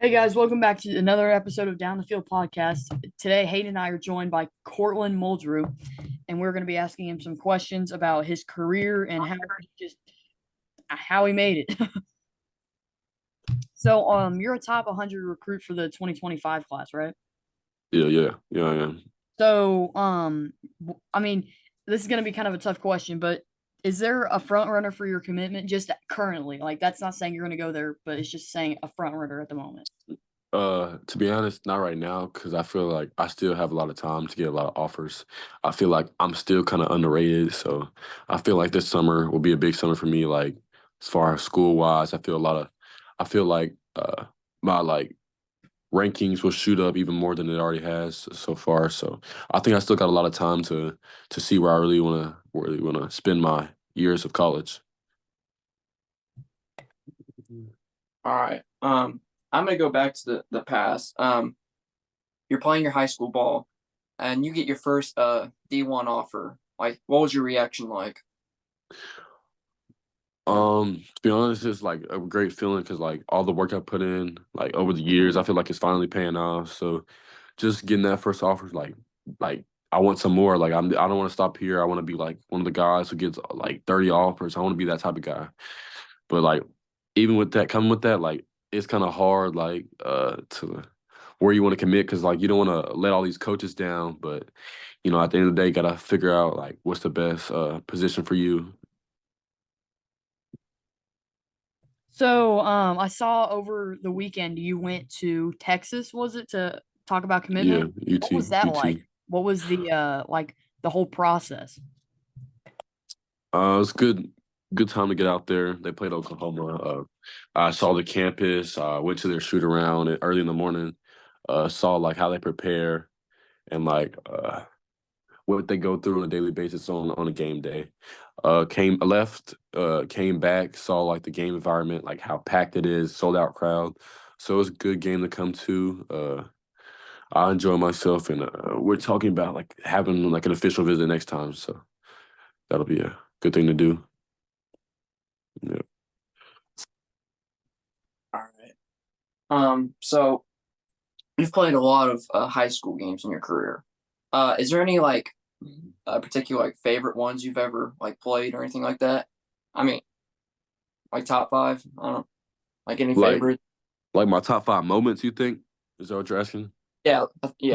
Hey guys, welcome back to another episode of Down the Field podcast. Today, Hayden and I are joined by Courtland Muldrew, and we're going to be asking him some questions about his career and how he made it. You're a top 100 recruit for the 2025 class, right? Yeah, I am. So, I mean, this is going to be kind of a tough question, but is there a front runner for your commitment just currently? Like, that's not saying you're going to go there, but it's just saying a front runner at the moment. To be honest, not right now because I feel like I still have a lot of time to get a lot of offers. I feel like I'm still kind of underrated, so I feel like this summer will be a big summer for me. Like as far as school wise, I feel like my rankings will shoot up even more than it already has so far. So I think I still got a lot of time to see where I really wanna spend my years of college. All right. I'm gonna go back to the past. You're playing your high school ball, and you get your first D1 offer. Like, what was your reaction like? To be honest, it's like a great feeling because like all the work I put in, like over the years, I feel like it's finally paying off. So just getting that first offer, is like I want some more. I don't want to stop here. I want to be like one of the guys who gets like 30 offers. I want to be that type of guy. But like even with that, coming with that, like it's kind of hard to where you want to commit because like you don't want to let all these coaches down. But at the end of the day, you gotta figure out like what's the best position for you. I saw over the weekend you went to Texas, was it, to talk about Yeah, commitment? What was UT, that like? UT. What was the whole process? It's good time to get out there. They played Oklahoma. I saw the campus. Went to their shoot around early in the morning. Saw like how they prepare and what they go through on a daily basis on a game day. Came back, saw like the game environment, like how packed it is, sold out crowd. So it was a good game to come to. I enjoy myself, and we're talking about like having like an official visit next time. So that'll be a good thing to do. Yeah. All right. So you've played a lot of high school games in your career. Is there any like particular like favorite ones you've ever like played or anything like that? I mean, like top five. I don't know. Like any Like favorite? Like my top five moments, you think? Is that what you're asking? Yeah,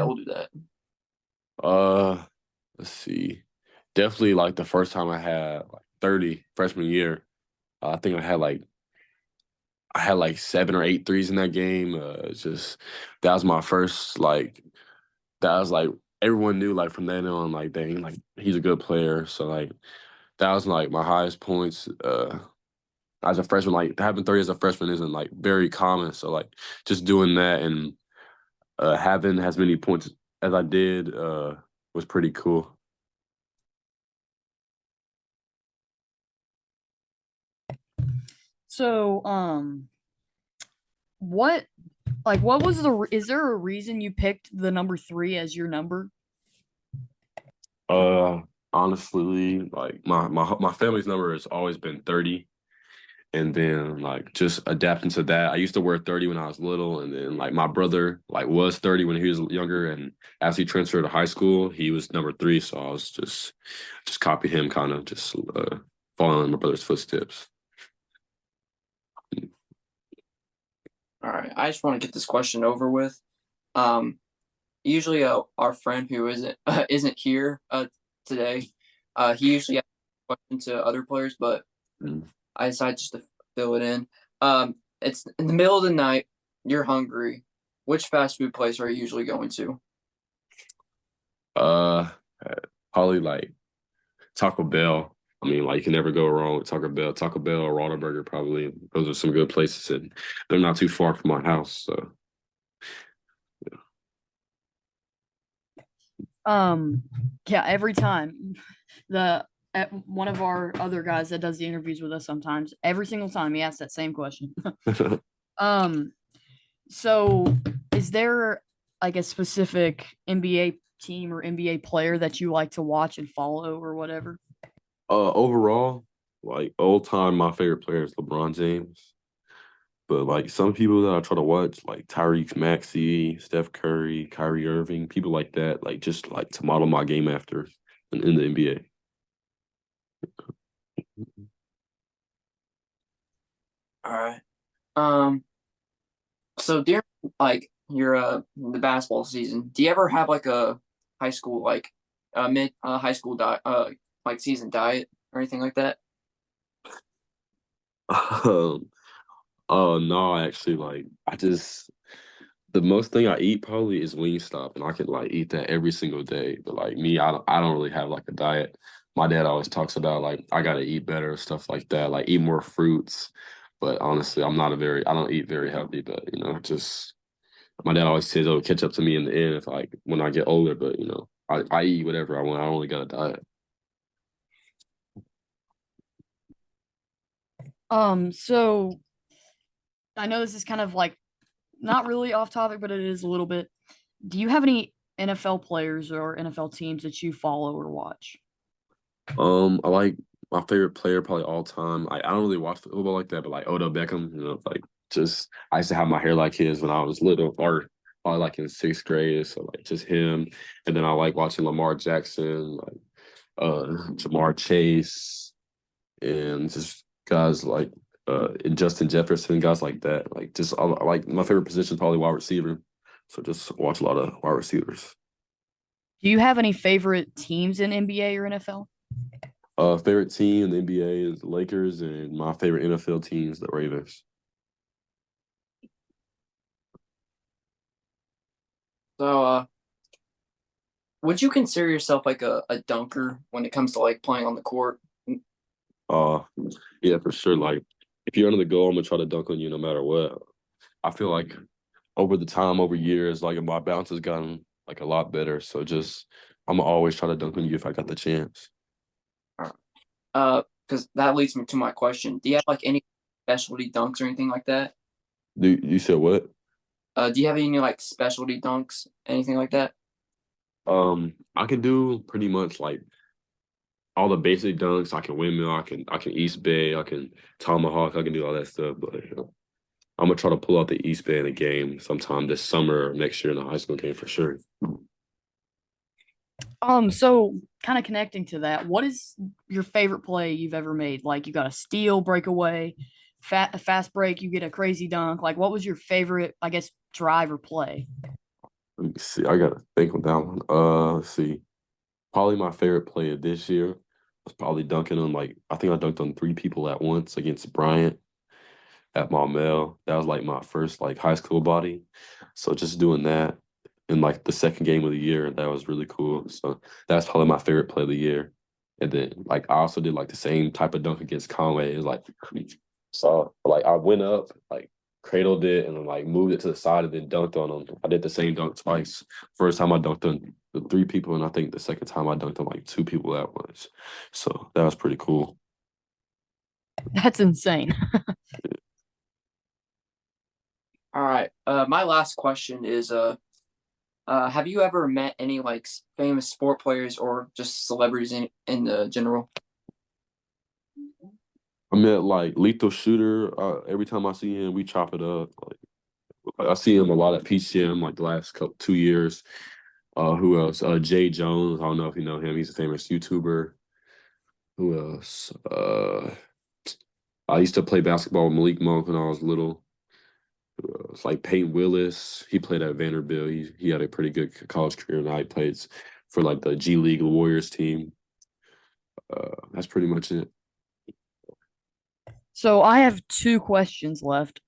we'll do that. Uh, let's see. Definitely like the first time I had like 30 freshman year. I think I had like seven or eight threes in that game. It's just that was my first that was like everyone knew like from then on like dang like he's a good player. So like that was like my highest points. As a freshman, like having 30 as a freshman isn't like very common. So like just doing that and having as many points as I did was pretty cool. So, what what was is there a reason you picked the number 3 as your number? Uh, Honestly, like my family's number has always been 30, and then like just adapting to that. I used to wear 30 when I was little, and then like my brother like was 30 when he was younger, and as he transferred to high school, he was number three. So I was just copy him, kind of just following in my brother's footsteps. All right. I just want to get this question over with. Um, Usually our friend who isn't here today, he usually asks a question to other players, but Mm. I decided just to fill it in. It's in the middle of the night. You're hungry. Which fast food place are you usually going to? Uh, Probably like Taco Bell. I mean, like you can never go wrong with Taco Bell. Taco Bell or Whataburger, probably. Those are some good places, and they're not too far from my house. So Um, yeah, every time the one of our other guys that does the interviews with us sometimes, every single time he asks that same question. yeah. Um, so is there like a specific NBA team or NBA player that you like to watch and follow or whatever? Overall, like old time, my favorite player is LeBron James. But like some people that I try to watch, like Tyreek Maxey, Steph Curry, Kyrie Irving, people like that, like just like to model my game after in the NBA. All right. Um, so during like your the basketball season, do you ever have like a high school like mid high school diet like season diet or anything like that? Um, oh no, actually, like I just the most thing I eat probably is Wingstop, and I could like eat that every single day. But like me, I don't really have like a diet. My dad always talks about like I gotta eat better, stuff like that, like eat more fruits. But honestly, I don't eat very healthy, but just my dad always says it'll catch up to me in the end if like when I get older, but I eat whatever I want. I don't really got a diet. So I know this is kind of like not really off topic, but it is a little bit. Do you have any NFL players or NFL teams that you follow or watch? I like my favorite player probably all time. I don't really watch football like that, but like Odell Beckham, like just I used to have my hair like his when I was little, or probably like in sixth grade. So like just him, and then I like watching Lamar Jackson, like Jamar Chase, and just guys like and Justin Jefferson, guys like that. Like just like my favorite position is probably wide receiver. So just watch a lot of wide receivers. Do you have any favorite teams in NBA or NFL? Favorite team in the NBA is the Lakers, and my favorite NFL team is the Ravens. So would you consider yourself like a dunker when it comes to like playing on the court? Uh, yeah, for sure. Like, if you're under the goal, I'm gonna try to dunk on you no matter what. I feel like over years, like my bounce has gotten like a lot better. So just, I'm gonna always try to dunk on you if I got the chance. Because that leads me to my question. Do you have like any specialty dunks or anything like that? You said what? Do you have any like specialty dunks, anything like that? I can do pretty much like all the basic dunks. I can windmill. I can East Bay. I can tomahawk. I can do all that stuff. But I'm gonna try to pull out the East Bay in a game sometime this summer or next year in a high school game for sure. So kind of connecting to that, what is your favorite play you've ever made? Like you got a steal, breakaway, a fast break, you get a crazy dunk. Like what was your favorite, I guess, drive or play? Let me see. I gotta think on that one. Let's see. Probably my favorite play of this year was probably dunking on like I think I dunked on three people at once against Bryant at Maumelle. That was like my first like high school body. So just doing that in like the second game of the year, that was really cool. So that's probably my favorite play of the year. And then like I also did like the same type of dunk against Conway. It was like so like I went up, like cradled it and then like moved it to the side and then dunked on them. I did the same dunk twice. First time I dunked on the three people, and I think the second time I dunked on like two people at once. So that was pretty cool. That's insane. All right. My last question is have you ever met any like famous sport players or just celebrities in the general? I met like Lethal Shooter. Every time I see him, we chop it up. Like I see him a lot at PCM like the last couple 2 years. Who else? Jay Jones. I don't know if you know him. He's a famous YouTuber. Who else? I used to play basketball with Malik Monk when I was little. It's like Peyton Willis. He played at Vanderbilt. He had a pretty good college career. Now he plays for like the G League Warriors team. That's pretty much it. So I have two questions left.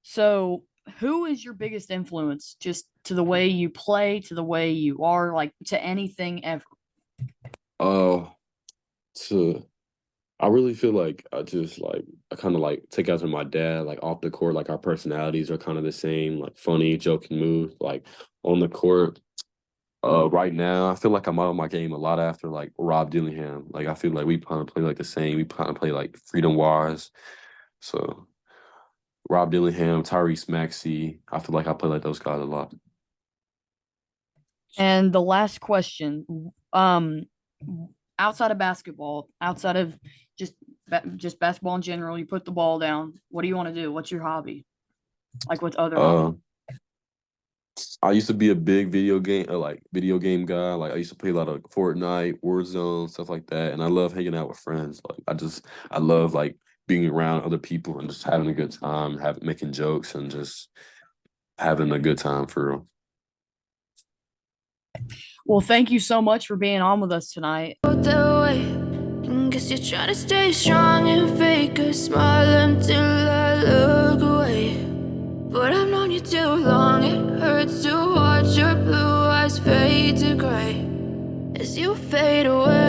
So who is your biggest influence just to the way you play, to the way you are, like to anything ever? Uh, to I really feel like I kind of like take after my dad. Like off the court, like our personalities are kind of the same. Like funny, joking moves. Like on the court, right now, I feel like I'm out of my game a lot after like Rob Dillingham. Like I feel like we kind of play like the same. We kind of play like freedom wise. So Rob Dillingham, Tyrese Maxey. I feel like I play like those guys a lot. And the last question, outside of basketball, outside of just just basketball in general. You put the ball down. What do you want to do? What's your hobby? Like with other Uh, hobbies? I used to be a big video game guy. Like I used to play a lot of Fortnite, Warzone, stuff like that. And I love hanging out with friends. I love like being around other people and just having a good time, making jokes and just having a good time for real. Well, thank you so much for being on with us tonight. That way. Guess you're trying to stay strong and fake a smile until I look away. But I've known you too long, it hurts to watch your blue eyes fade to gray as you fade away.